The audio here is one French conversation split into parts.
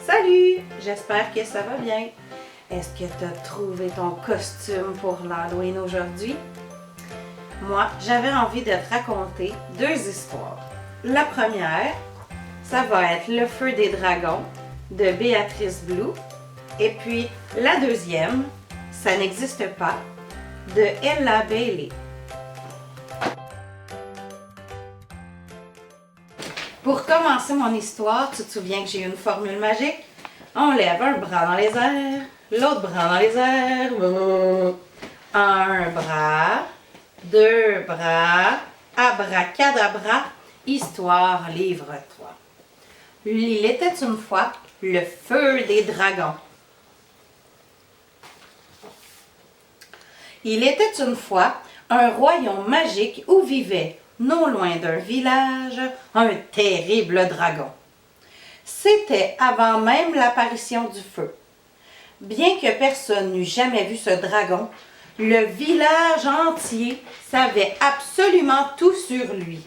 Salut! J'espère que ça va bien. Est-ce que tu as trouvé ton costume pour l'Halloween aujourd'hui? Moi, j'avais envie de te raconter deux histoires. La première, ça va être Le Feu des Dragons de Béatrice Blue. Et puis la deuxième, Ça n'existe pas de Ella Bailey. Pour commencer mon histoire, tu te souviens que j'ai une formule magique? On lève un bras dans les airs, l'autre bras dans les airs. Un bras, deux bras, abracadabra, histoire, livre-toi. Il était une fois le feu des dragons. Il était une fois un royaume magique où vivait, non loin d'un village, un terrible dragon. C'était avant même l'apparition du feu. Bien que personne n'eût jamais vu ce dragon, le village entier savait absolument tout sur lui.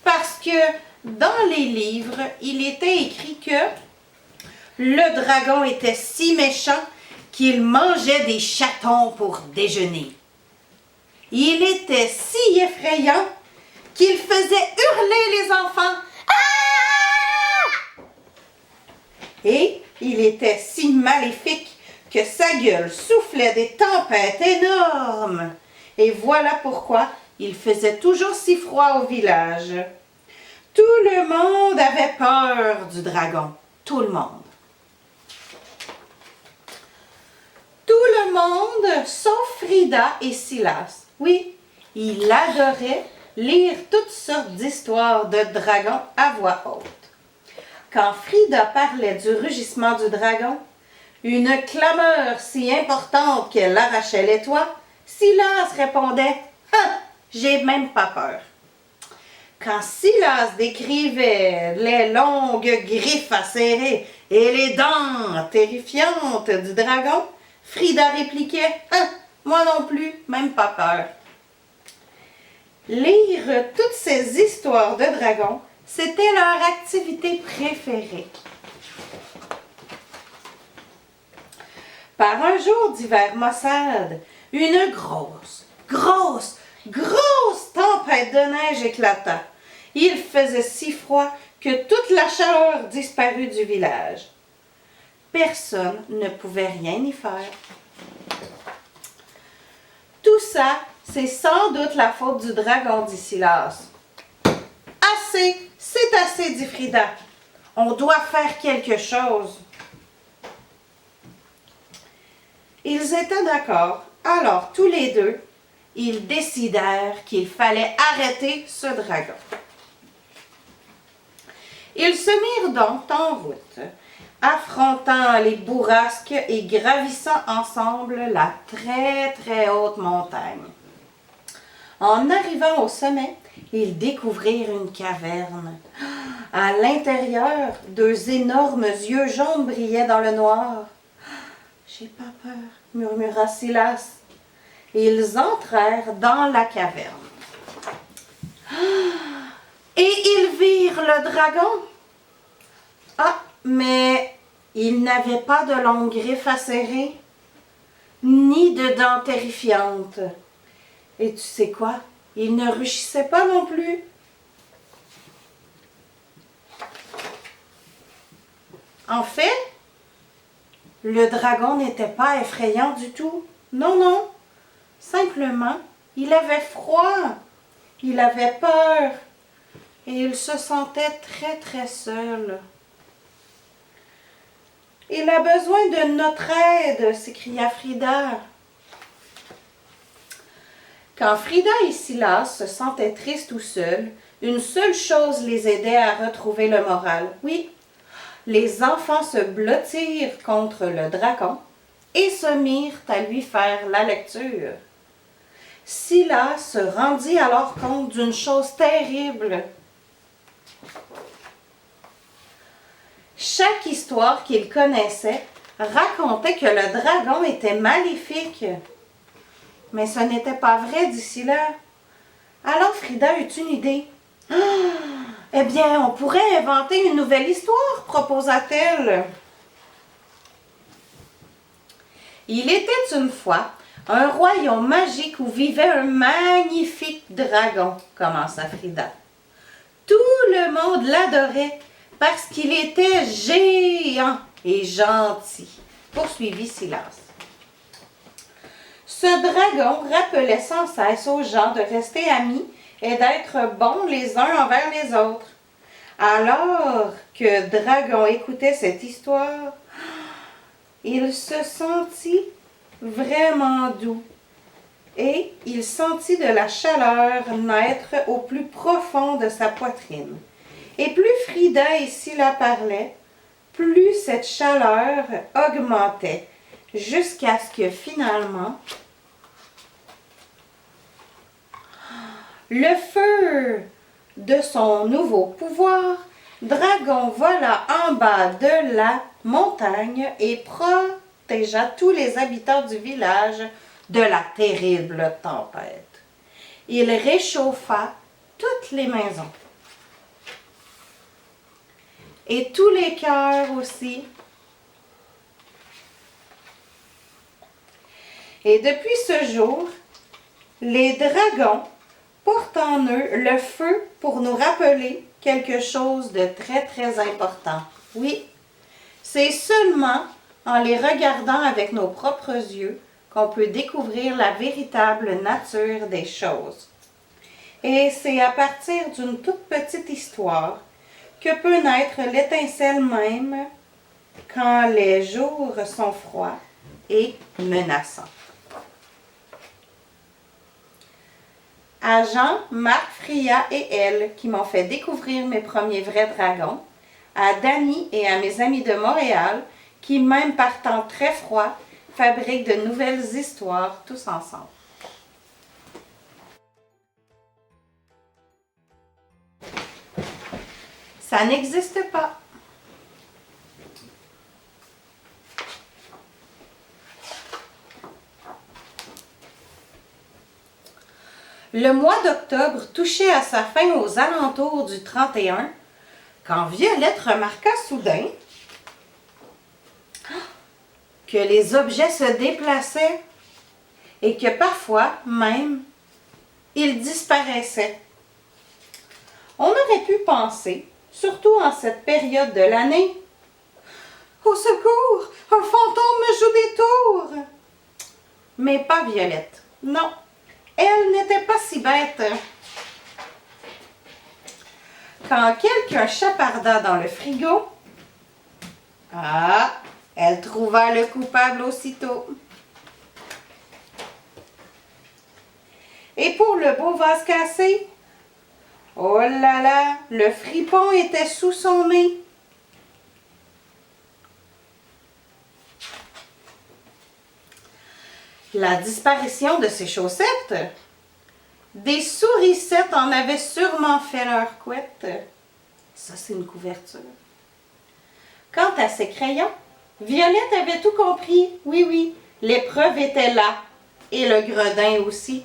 Parce que dans les livres, il était écrit que le dragon était si méchant qu'il mangeait des chatons pour déjeuner. Il était si effrayant qu'il faisait hurler les enfants. Ah! Et il était si maléfique que sa gueule soufflait des tempêtes énormes. Et voilà pourquoi il faisait toujours si froid au village. Tout le monde avait peur du dragon. Tout le monde. Tout le monde, sauf Frida et Silas. Oui, il adorait lire toutes sortes d'histoires de dragons à voix haute. Quand Frida parlait du rugissement du dragon, une clameur si importante qu'elle arrachait les toits, Silas répondait « Ah, j'ai même pas peur ». Quand Silas décrivait les longues griffes acérées et les dents terrifiantes du dragon, Frida répliquait « Ah, moi non plus, même pas peur ». Lire toutes ces histoires de dragons, c'était leur activité préférée. Par un jour d'hiver maussade, une grosse tempête de neige éclata. Il faisait si froid que toute la chaleur disparut du village. Personne ne pouvait rien y faire. Tout ça, c'est sans doute la faute du dragon, dit Silas. Assez, c'est assez, dit Frida. On doit faire quelque chose. Ils étaient d'accord. Alors, tous les deux, ils décidèrent qu'il fallait arrêter ce dragon. Ils se mirent donc en route, affrontant les bourrasques et gravissant ensemble la très haute montagne. En arrivant au sommet, ils découvrirent une caverne. À l'intérieur, deux énormes yeux jaunes brillaient dans le noir. « J'ai pas peur », murmura Silas. Ils entrèrent dans la caverne. Et ils virent le dragon. Ah, mais il n'avait pas de longues griffes acérées, ni de dents terrifiantes. Et tu sais quoi? Il ne rugissait pas non plus. En fait, le dragon n'était pas effrayant du tout. Non. Simplement, il avait froid. Il avait peur. Et il se sentait très seul. « Il a besoin de notre aide !» s'écria Frida. Quand Frida et Silas se sentaient tristes ou seuls, une seule chose les aidait à retrouver le moral. Oui, les enfants se blottirent contre le dragon et se mirent à lui faire la lecture. Silas se rendit alors compte d'une chose terrible. Chaque histoire qu'il connaissait racontait que le dragon était maléfique. Mais ce n'était pas vrai, dit Silas. Alors Frida eut une idée. « Ah, Eh bien, on pourrait inventer une nouvelle histoire, proposa-t-elle. Il était une fois un royaume magique où vivait un magnifique dragon, commença Frida. Tout le monde l'adorait parce qu'il était géant et gentil, poursuivit Silas. Ce dragon rappelait sans cesse aux gens de rester amis et d'être bons les uns envers les autres. Alors que Dragon écoutait cette histoire, il se sentit vraiment doux et il sentit de la chaleur naître au plus profond de sa poitrine. Et plus Frida et Scylla parlaient, plus cette chaleur augmentait, jusqu'à ce que finalement, le feu de son nouveau pouvoir, Dragon vola en bas de la montagne et protégea tous les habitants du village de la terrible tempête. Il réchauffa toutes les maisons. Et tous les cœurs aussi. Et depuis ce jour, les dragons portent en eux le feu pour nous rappeler quelque chose de très très important. Oui, c'est seulement en les regardant avec nos propres yeux qu'on peut découvrir la véritable nature des choses. Et c'est à partir d'une toute petite histoire que peut naître l'étincelle même quand les jours sont froids et menaçants. À Jean, Marc, Fria et elle qui m'ont fait découvrir mes premiers vrais dragons, à Dany et à mes amis de Montréal qui, même par temps très froid, fabriquent de nouvelles histoires tous ensemble. Ça n'existe pas. Le mois d'octobre touchait à sa fin aux alentours du 31, quand Violette remarqua soudain que les objets se déplaçaient et que parfois même ils disparaissaient. On aurait pu penser, surtout en cette période de l'année, « Au secours, un fantôme me joue des tours !» Mais pas Violette, non. Elle n'était pas si bête. Quand quelqu'un chaparda dans le frigo, elle trouva le coupable aussitôt. Et pour le beau vase cassé, oh là là, le fripon était sous son nez. La disparition de ses chaussettes, des souricettes en avaient sûrement fait leur couette. Ça, c'est une couverture. Quant à ses crayons, Violette avait tout compris. Oui, oui, l'épreuve était là. Et le gredin aussi.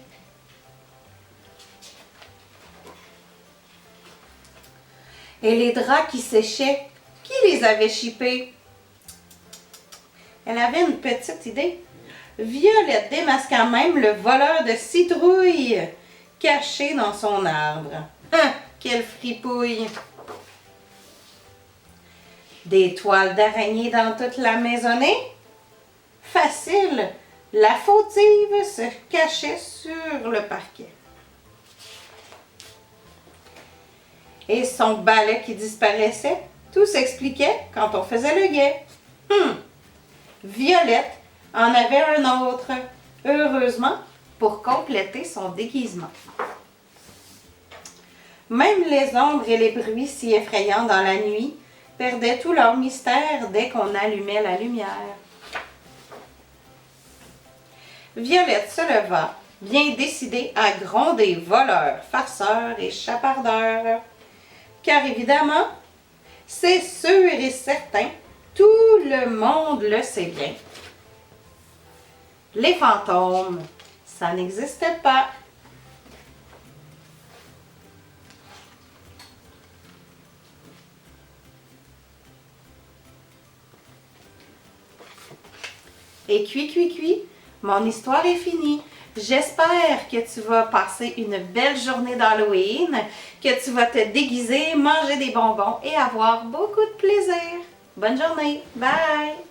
Et les draps qui séchaient, qui les avait chippés? Elle avait une petite idée. Violette démasqua même le voleur de citrouilles caché dans son arbre. Quelle fripouille! Des toiles d'araignée dans toute la maisonnée? Facile! La fautive se cachait sur le parquet. Et son balai qui disparaissait, tout s'expliquait quand on faisait le guet. Violette en avait un autre, heureusement, pour compléter son déguisement. Même les ombres et les bruits si effrayants dans la nuit perdaient tout leur mystère dès qu'on allumait la lumière. Violette se leva, bien décidée à gronder voleurs, farceurs et chapardeurs. Car évidemment, c'est sûr et certain, tout le monde le sait bien. Les fantômes, ça n'existait pas. Et cuit, mon histoire est finie. J'espère que tu vas passer une belle journée d'Halloween, que tu vas te déguiser, manger des bonbons et avoir beaucoup de plaisir. Bonne journée. Bye!